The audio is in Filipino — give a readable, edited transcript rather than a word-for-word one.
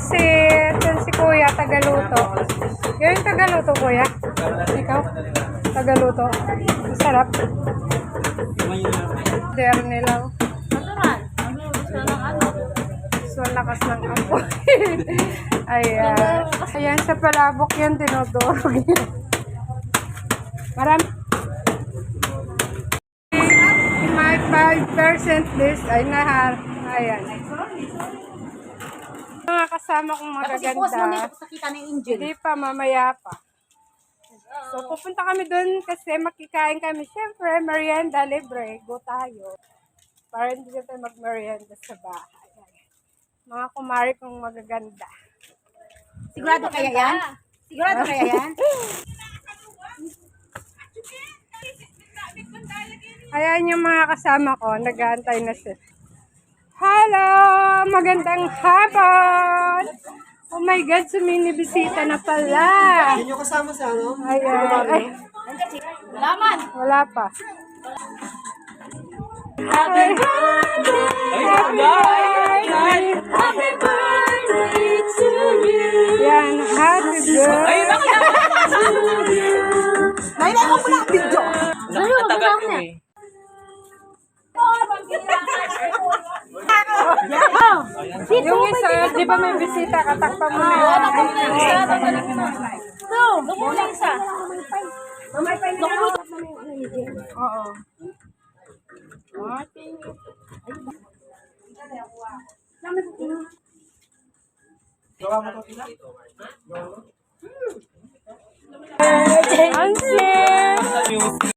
si Kuya, tagaluto. Yung tagaluto, Kuya. Ikaw? Tagaluto. Masarap. Der nila. So, lakas ng apoy. Ayan. Ayan, sa palabok yan, dinodorog yan. Marami. My 5% list ay nahar. Ayan. Mga kasama kong magaganda. Hindi pa, mamaya pa. So, pupunta kami dun kasi makikain kami. Siyempre, merienda libre. Go tayo. Para hindi tayo mag-merienda sa bahay. Mga kumari kong magaganda. Sigurado kaya yan? Sigurado kaya yan? Ayan yung mga kasama ko. Nag-aantay na siya. Hello! Magandang hapon! Oh my God, sumini-bisita na pala. Hindi nyo kasama sa ano? Ayan. Ay, Laman! wala pa. Happy birthday! Happy birthday! Happy birthday to you! Yan, happy birthday! Nainay mo pala ang video! Sa'yo, Tagal ko eh. Yung isa, di ba may bisita? Katakpa mo na yun. Gumuna isa. Oo. Gawa mo ito sila? Ansin!